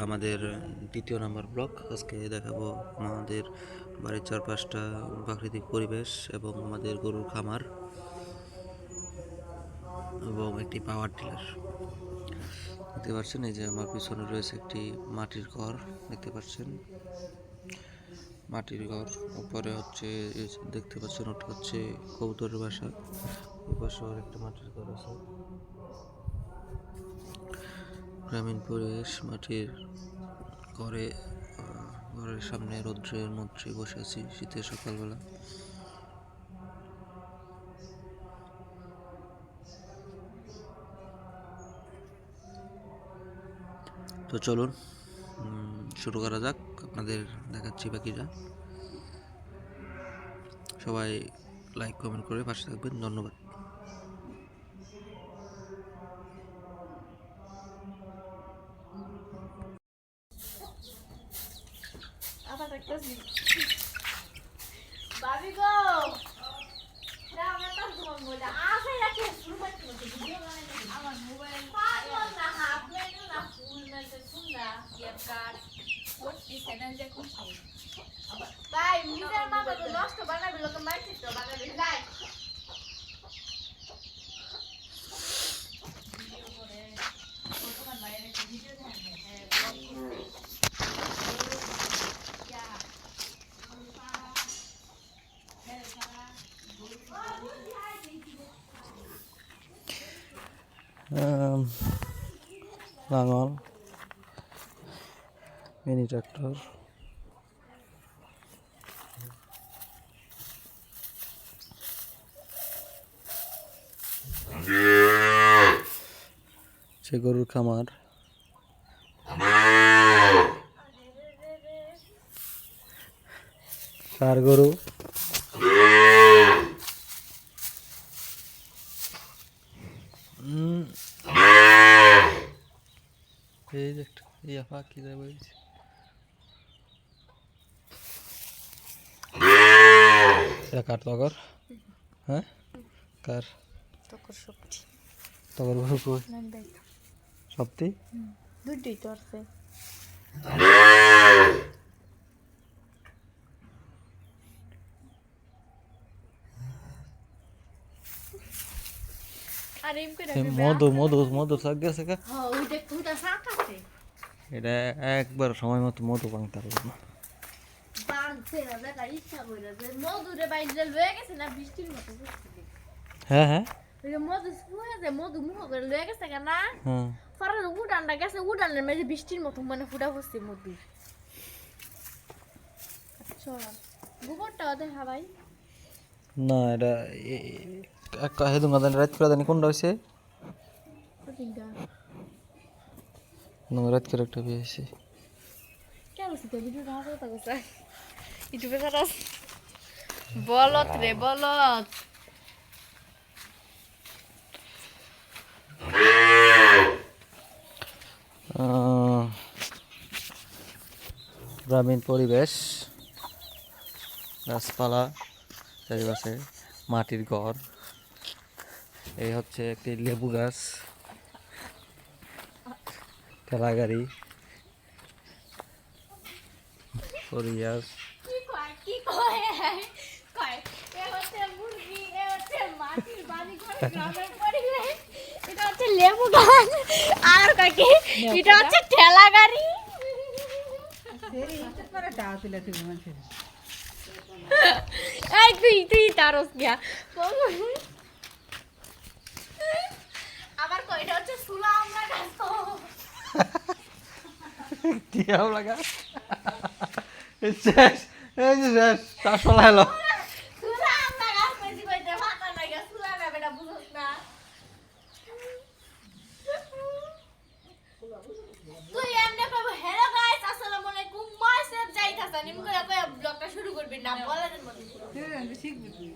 আমাদের দ্বিতীয় number blog. আজকে দেখাবো আমাদের বাড়ির চারপাশটা, প্রাকৃতিক পরিবেশ এবং আমাদের গরুর খামার এবং একটি পাওয়ার টিলার। দেখতে পাচ্ছেন, এই যে আমার পিছনে রয়েছে একটি মাটির ঘর, দেখতে পাচ্ছেন মাটির ঘর। উপরে হচ্ছে দেখতে পাচ্ছেন ওটা হচ্ছে কবুতরের বাসা। এই পাশে আর একটা মাটির ঘর আছে। গ্রামীণ পরিবেশ, মাটির ঘরে ঘরের সামনে রৌদ্রের মধ্যে বসে আছি শীতের সকালবেলা। তো চলুন শুরু করা যাক, আপনাদের দেখাচ্ছি বাকিটা। সবাই লাইক কমেন্ট করে পাশে থাকবেন, ধন্যবাদ। Babi go! Now I'm not going to go. I say I can't do my video. I'm a mobile. Paano na happen na full na sa sunda? Yan ka. What is an execution? Bye. Mr. Mama, the lost to Bana will look at my sister. Bana will die. লাঙল, mini tractor, সে গরুর খামার, ষাঁড় গরু, এই যে একটা ইয়া পাখি যায় বলছি। এটা কার তগর? হ্যাঁ, কার তকর শক্তি তগর গরু কই? সত্যি দুইটাই তো আছে। আরে এম করে মধু মধু মধু শাক গেছে কা? হ্যাঁ ওই দেখ ওটা শাক আছে। এটা একবার সময় মতো মধু ভাঙতে পারবে না। বাঁধছে না দেখা ইচ্ছা করে যে মধুরে বাইরে লয়ে গেছে না বৃষ্টির মতো বুঝছিলি। হ্যাঁ হ্যাঁ ওই যে মধু শুয়ে যে মধু মুখ করে লয়ে গেছে না। হ্যাঁ, পরে উড়ানটা গেছে, উড়ানের মাঝে বৃষ্টির মতো মানে ফুটা পড়ছে মধু। আচ্ছা গোবরটা দেখা ভাই। না এটা একটা হেদুং আদান রাত করে জানি কোনটা হইছে? ওদিনটা রাত করে একটা বিয়ে হয়েছে। কেন তো ভিডিওটা হাতে কথা কইছ ইউটিউবে ছাড়াস বলত রে বলত। গ্রামীণ পরিবেশ, গাছপালা চারিপাশে, মাটির ঘর। এই হচ্ছে একটি লেবু গাছ, ঠেলা গাড়ি, পরিয়াস, কি কয় কয় এ হচ্ছে মুরগি, এ হচ্ছে মাটির বাড়ি করে গ্রামের পরিবেশ, এটা হচ্ছে লেবু গাছ, আর কাকে এটা হচ্ছে ঠেলা গাড়ি। এই তুই তারস গিয়া আবার কই এটা হচ্ছে সুলা আমরা গাছ তো টিয়াও লাগা শেষ, এই যে শেষ, তার চলাইলো। সুলা আমরা গাছ কইছি কইতে মাথা লাগা সুলা না বেটা বুঝছ না। তুই এমনি কইব হ্যালো গাইস আসসালামু আলাইকুম মাই সেফ যাইতাছ নিম করে কই ব্লগটা শুরু করবি না বলে দেন মত শিখবি তুই।